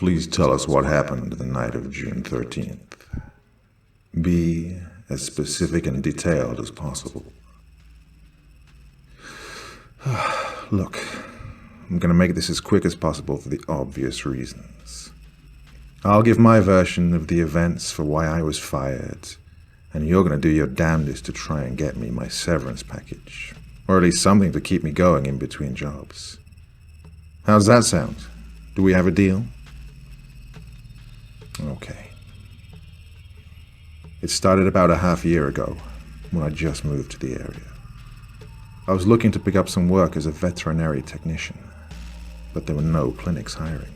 Please tell us what happened the night of June 13th. Be as specific and detailed as possible. Look, I'm going to make this as quick as possible for the obvious reasons. I'll give my version of the events for why I was fired, and you're going to do your damnedest to try and get me my severance package, or at least something to keep me going in between jobs. How's that sound? Do we have a deal? Okay. It started about a half year ago, when I just moved to the area. I was looking to pick up some work as a veterinary technician, but there were no clinics hiring.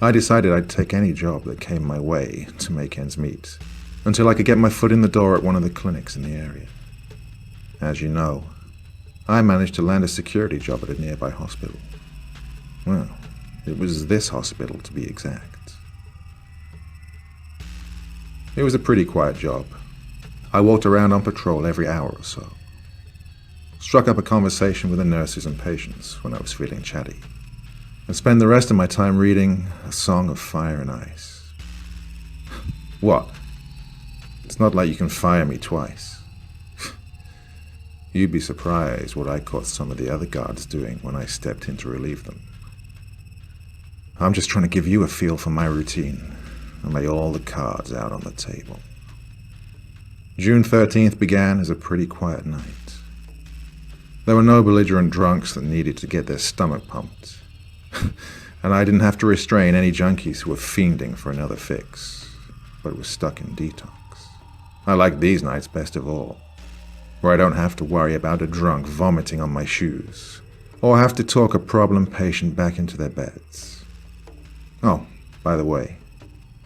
I decided I'd take any job that came my way to make ends meet, until I could get my foot in the door at one of the clinics in the area. As you know, I managed to land a security job at a nearby hospital. Well, it was this hospital to be exact. It was a pretty quiet job. I walked around on patrol every hour or so. Struck up a conversation with the nurses and patients when I was feeling chatty, and spent the rest of my time reading A Song of Fire and Ice. What? It's not like you can fire me twice. You'd be surprised what I caught some of the other guards doing when I stepped in to relieve them. I'm just trying to give you a feel for my routine and lay all the cards out on the table. June 13th began as a pretty quiet night. There were no belligerent drunks that needed to get their stomach pumped, and I didn't have to restrain any junkies who were fiending for another fix, but was stuck in detox. I like these nights best of all, where I don't have to worry about a drunk vomiting on my shoes, or have to talk a problem patient back into their beds. Oh, by the way,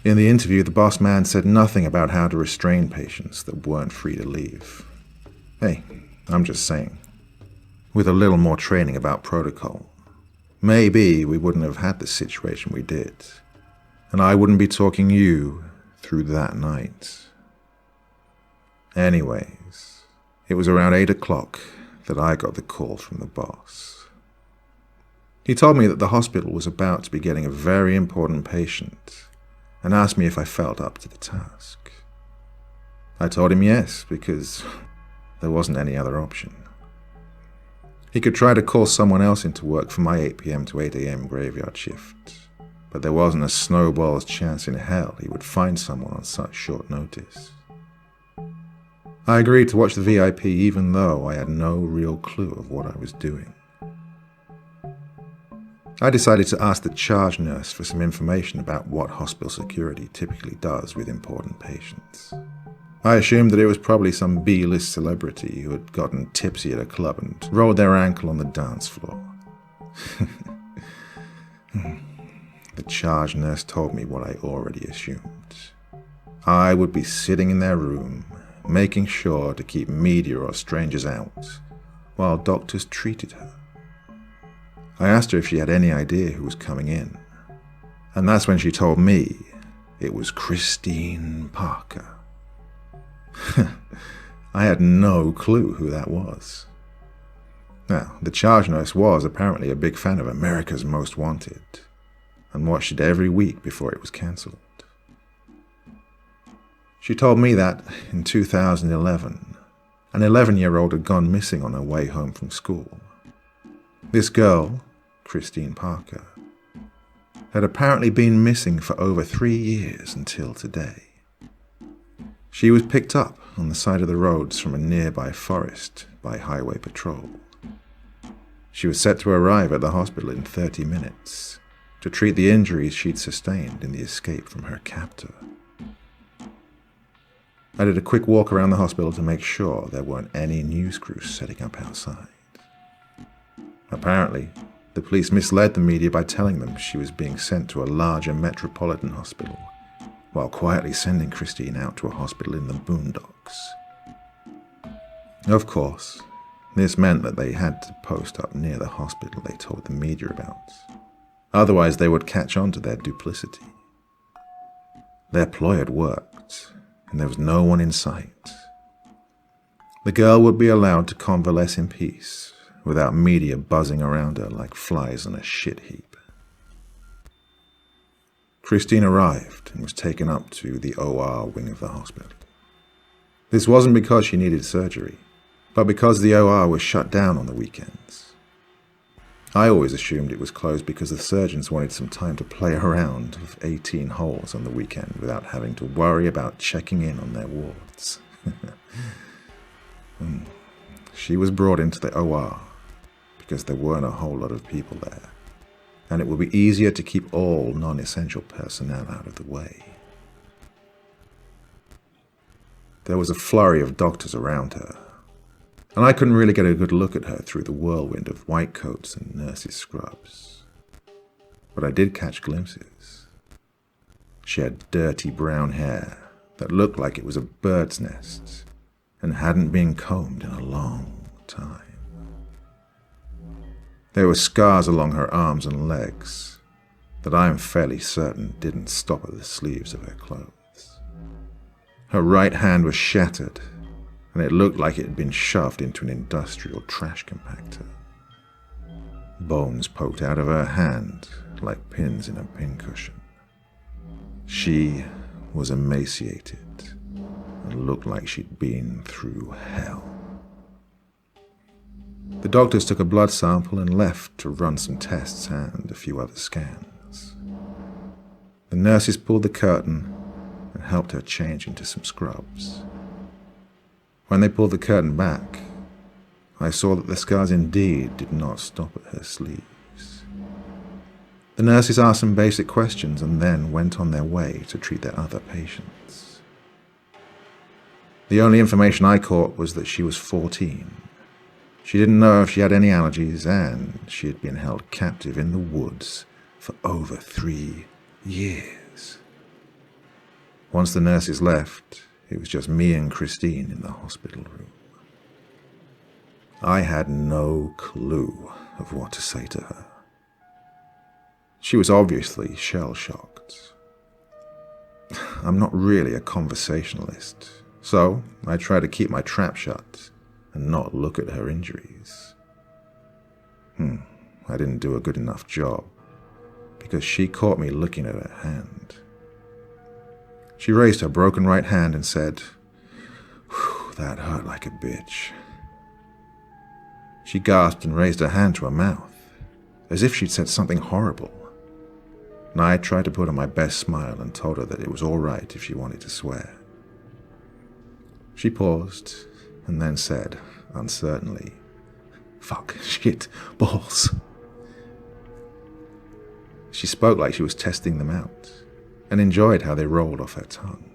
in the interview the boss man said nothing about how to restrain patients that weren't free to leave. Hey, I'm just saying. With a little more training about protocol, maybe we wouldn't have had the situation we did, and I wouldn't be talking you through that night. Anyways, it was around 8 o'clock that I got the call from the boss. He told me that the hospital was about to be getting a very important patient, and asked me if I felt up to the task. I told him yes, because there wasn't any other option. He could try to call someone else into work for my 8 p.m. to 8 a.m. graveyard shift, but there wasn't a snowball's chance in hell he would find someone on such short notice. I agreed to watch the VIP even though I had no real clue of what I was doing. I decided to ask the charge nurse for some information about what hospital security typically does with important patients. I assumed that it was probably some B-list celebrity who had gotten tipsy at a club and rolled their ankle on the dance floor. The charge nurse told me what I already assumed. I would be sitting in their room, making sure to keep media or strangers out, while doctors treated her. I asked her if she had any idea who was coming in, and that's when she told me it was Christine Parker. I had no clue who that was. Now, the charge nurse was apparently a big fan of America's Most Wanted, and watched it every week before it was cancelled. She told me that, in 2011, an 11-year-old had gone missing on her way home from school. This girl, Christine Parker, had apparently been missing for over 3 years until today. She was picked up on the side of the roads from a nearby forest by highway patrol. She was set to arrive at the hospital in 30 minutes to treat the injuries she'd sustained in the escape from her captor. I did a quick walk around the hospital to make sure there weren't any news crews setting up outside. Apparently, the police misled the media by telling them she was being sent to a larger metropolitan hospital, while quietly sending Christine out to a hospital in the boondocks. Of course, this meant that they had to post up near the hospital they told the media about. Otherwise, they would catch on to their duplicity. Their ploy had worked, and there was no one in sight. The girl would be allowed to convalesce in peace, without media buzzing around her like flies on a shit heap. Christine arrived and was taken up to the OR wing of the hospital. This wasn't because she needed surgery, but because the OR was shut down on the weekends. I always assumed it was closed because the surgeons wanted some time to play around with 18 holes on the weekend without having to worry about checking in on their wards. She was brought into the OR because there weren't a whole lot of people there, and it would be easier to keep all non-essential personnel out of the way. There was a flurry of doctors around her, and I couldn't really get a good look at her through the whirlwind of white coats and nurses' scrubs. But I did catch glimpses. She had dirty brown hair that looked like it was a bird's nest and hadn't been combed in a long time. There were scars along her arms and legs that I am fairly certain didn't stop at the sleeves of her clothes. Her right hand was shattered, and it looked like it had been shoved into an industrial trash compactor. Bones poked out of her hand like pins in a pincushion. She was emaciated and looked like she'd been through hell. The doctors took a blood sample and left to run some tests and a few other scans. The nurses pulled the curtain and helped her change into some scrubs. When they pulled the curtain back, I saw that the scars indeed did not stop at her sleeves. The nurses asked some basic questions and then went on their way to treat their other patients. The only information I caught was that she was 14. She didn't know if she had any allergies, and she had been held captive in the woods for over 3 years. Once the nurses left, it was just me and Christine in the hospital room. I had no clue of what to say to her. She was obviously shell-shocked. I'm not really a conversationalist, so I tried to keep my trap shut and not look at her injuries. I didn't do a good enough job, because she caught me looking at her hand. She raised her broken right hand and said, "That hurt like a bitch." She gasped and raised her hand to her mouth, as if she'd said something horrible. And I tried to put on my best smile and told her that it was all right if she wanted to swear. She paused and then said, uncertainly, "Fuck, shit, balls." She spoke like she was testing them out, and enjoyed how they rolled off her tongue.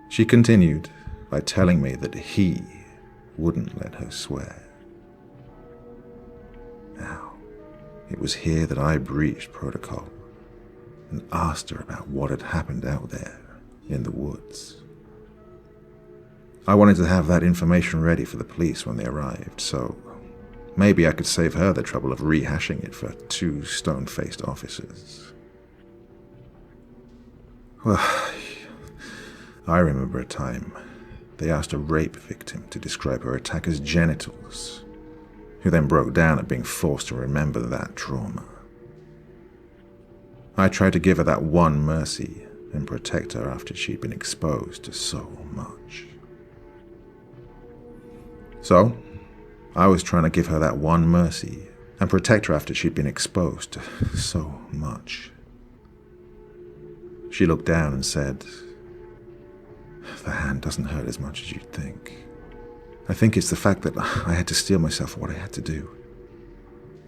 She continued by telling me that he wouldn't let her swear. Now, it was here that I breached protocol and asked her about what had happened out there in the woods. I wanted to have that information ready for the police when they arrived, so maybe I could save her the trouble of rehashing it for 2 stone-faced officers. Well, I remember a time they asked a rape victim to describe her attacker's genitals, who then broke down at being forced to remember that trauma. I tried to give her that one mercy and protect her after she'd been exposed to so much. So, I was trying to give her that one mercy and protect her after she'd been exposed to so much. She looked down and said, "The hand doesn't hurt as much as you'd think. I think it's the fact that I had to steel myself for what I had to do.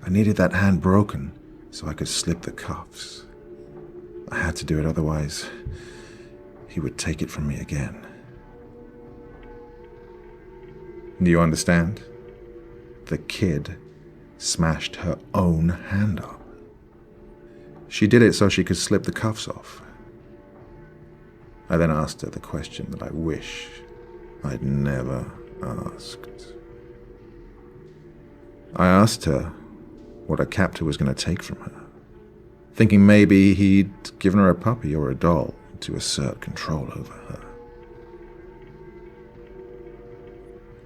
I needed that hand broken so I could slip the cuffs. I had to do it, otherwise he would take it from me again." Do you understand? The kid smashed her own hand up. She did it so she could slip the cuffs off. I then asked her the question that I wish I'd never asked. I asked her what her captor was going to take from her, thinking maybe he'd given her a puppy or a doll to assert control over her.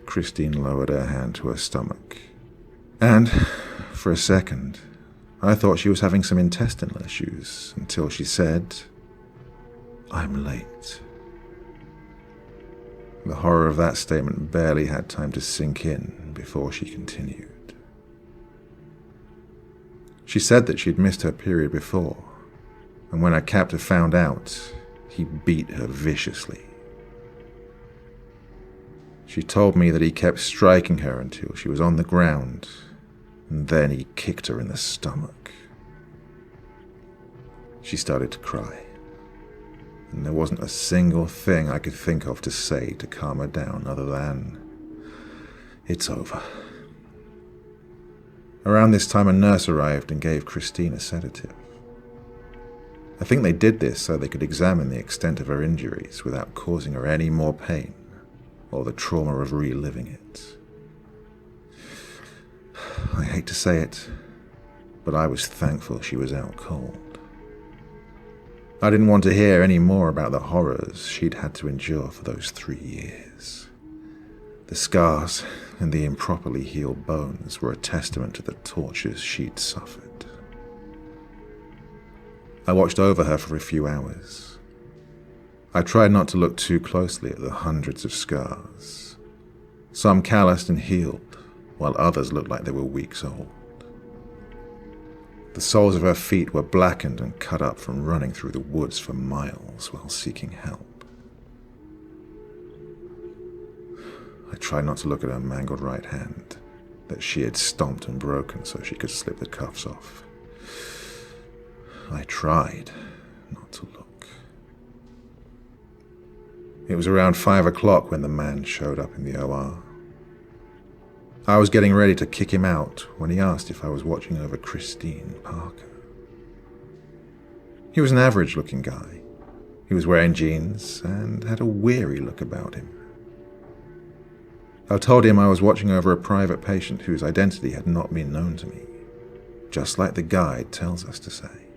Christine lowered her hand to her stomach, and for a second, I thought she was having some intestinal issues until she said, "I'm late." The horror of that statement barely had time to sink in before she continued. She said that she'd missed her period before, and when her captor found out, he beat her viciously. She told me that he kept striking her until she was on the ground, and then he kicked her in the stomach. She started to cry, and there wasn't a single thing I could think of to say to calm her down other than, "It's over." Around this time, a nurse arrived and gave Christine a sedative. I think they did this so they could examine the extent of her injuries without causing her any more pain or the trauma of reliving it. I hate to say it, but I was thankful she was out cold. I didn't want to hear any more about the horrors she'd had to endure for those 3 years. The scars and the improperly healed bones were a testament to the tortures she'd suffered. I watched over her for a few hours. I tried not to look too closely at the hundreds of scars. Some calloused and healed, while others looked like they were weeks old. The soles of her feet were blackened and cut up from running through the woods for miles while seeking help. I tried not to look at her mangled right hand that she had stomped and broken so she could slip the cuffs off. I tried not to look. It was around 5 o'clock when the man showed up in the OR. I was getting ready to kick him out when he asked if I was watching over Christine Parker. He was an average-looking guy. He was wearing jeans and had a weary look about him. I told him I was watching over a private patient whose identity had not been known to me, just like the guide tells us to say.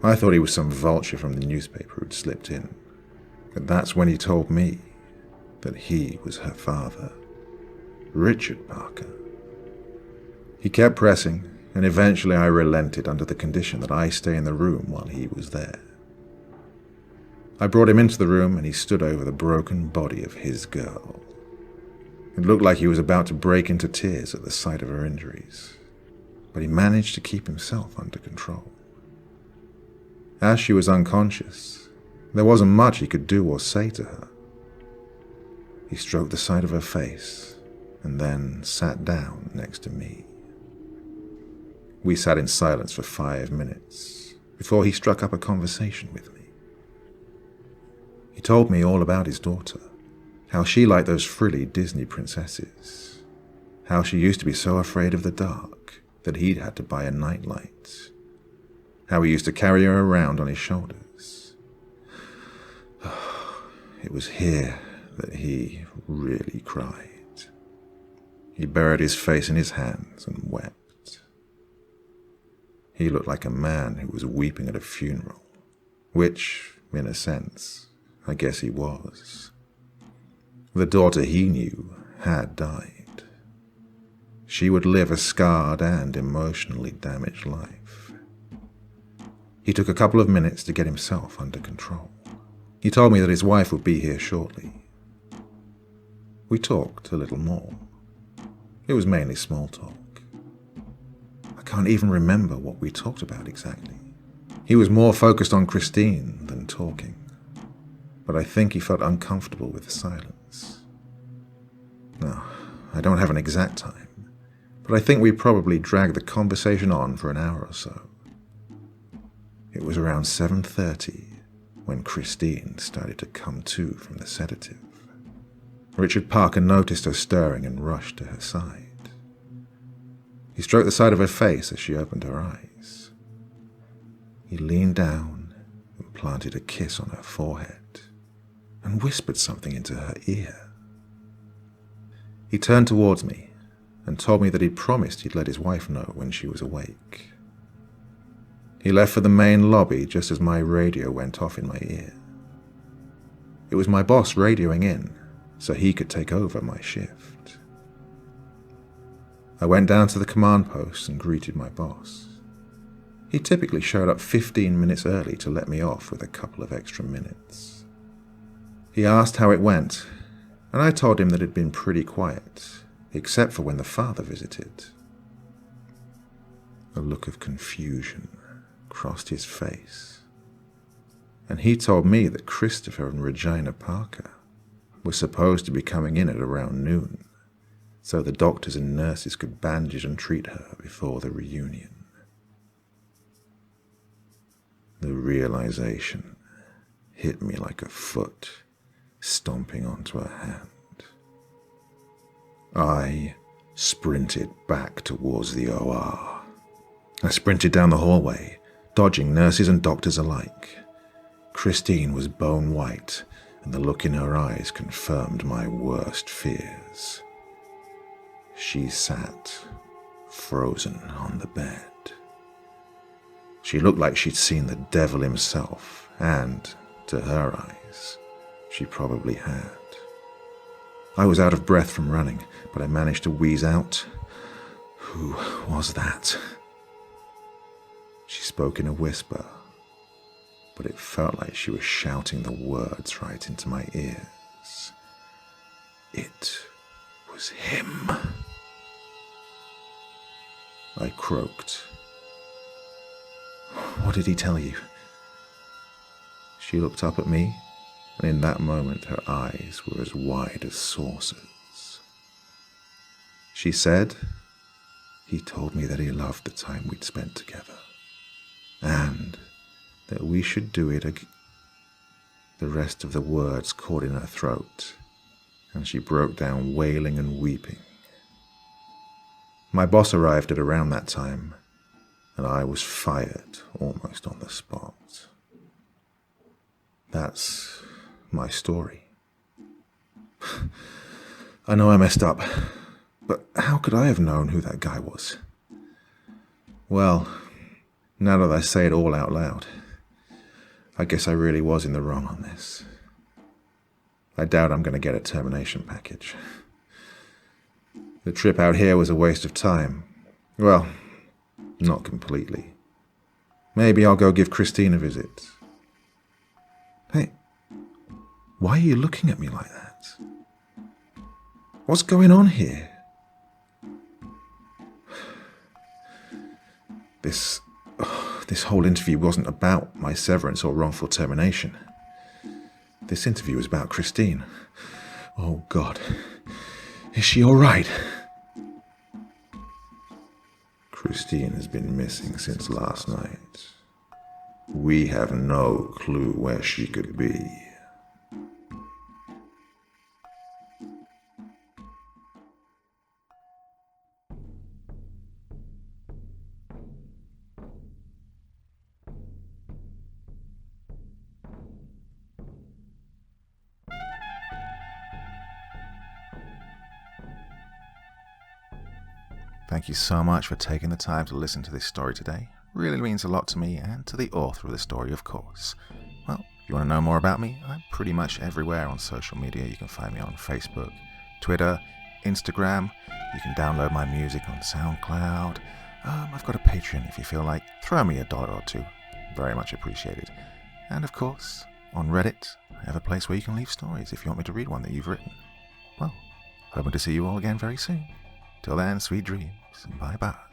I thought he was some vulture from the newspaper who'd slipped in, but that's when he told me that he was her father, Richard Parker. He kept pressing, and eventually I relented under the condition that I stay in the room while he was there. I brought him into the room and he stood over the broken body of his girl. It looked like he was about to break into tears at the sight of her injuries, but he managed to keep himself under control. As she was unconscious, there wasn't much he could do or say to her. He stroked the side of her face and then sat down next to me. We sat in silence for 5 minutes before he struck up a conversation with me. He told me all about his daughter, how she liked those frilly Disney princesses, how she used to be so afraid of the dark that he'd had to buy a nightlight, how he used to carry her around on his shoulders. It was here that he really cried. He buried his face in his hands and wept. He looked like a man who was weeping at a funeral, which, in a sense, I guess he was. The daughter he knew had died. She would live a scarred and emotionally damaged life. He took a couple of minutes to get himself under control. He told me that his wife would be here shortly. We talked a little more. It was mainly small talk. I can't even remember what we talked about exactly. He was more focused on Christine than talking, but I think he felt uncomfortable with the silence. Now, I don't have an exact time, but I think we probably dragged the conversation on for an hour or so. It was around 7:30 when Christine started to come to from the sedative. Richard Parker noticed her stirring and rushed to her side. He stroked the side of her face as she opened her eyes. He leaned down and planted a kiss on her forehead and whispered something into her ear. He turned towards me and told me that he'd promised he'd let his wife know when she was awake. He left for the main lobby just as my radio went off in my ear. It was my boss radioing in, so he could take over my shift. I went down to the command post and greeted my boss. He typically showed up 15 minutes early to let me off with a couple of extra minutes. He asked how it went, and I told him that it had been pretty quiet, except for when the father visited. A look of confusion crossed his face, and he told me that Christopher and Regina Parker were supposed to be coming in at around noon, so the doctors and nurses could bandage and treat her before the reunion. The realization hit me like a foot stomping onto a hand. I sprinted back towards the OR. I sprinted down the hallway, dodging nurses and doctors alike. Christine was bone white, and the look in her eyes confirmed my worst fears. She sat, frozen on the bed. She looked like she'd seen the devil himself, and, to her eyes, she probably had. I was out of breath from running, but I managed to wheeze out, "Who was that?" She spoke in a whisper, but it felt like she was shouting the words right into my ears. It was him. I croaked. "What did he tell you?" She looked up at me, and in that moment her eyes were as wide as saucers. She said, "He told me that he loved the time we'd spent together, and that we should do it again." The rest of the words caught in her throat, and she broke down wailing and weeping. My boss arrived at around that time, and I was fired almost on the spot. That's my story. I know I messed up, but how could I have known who that guy was? Well, now that I say it all out loud, I guess I really was in the wrong on this. I doubt I'm going to get a termination package. The trip out here was a waste of time. Well, not completely. Maybe I'll go give Christine a visit. Hey, why are you looking at me like that? What's going on here? This whole interview wasn't about my severance or wrongful termination. This interview was about Christine. Oh God, is she all right? Christine has been missing since last night. We have no clue where she could be. Thank you so much for taking the time to listen to this story today. Really means a lot to me and to the author of the story, of course. Well, if you want to know more about me, I'm pretty much everywhere on social media. You can find me on Facebook, Twitter, Instagram. You can download my music on SoundCloud. I've got a Patreon if you feel like. Throw me $1 or $2. Very much appreciated. And of course, on Reddit, I have a place where you can leave stories if you want me to read one that you've written. Well, hoping to see you all again very soon. Till then, sweet dreams. Bye-bye.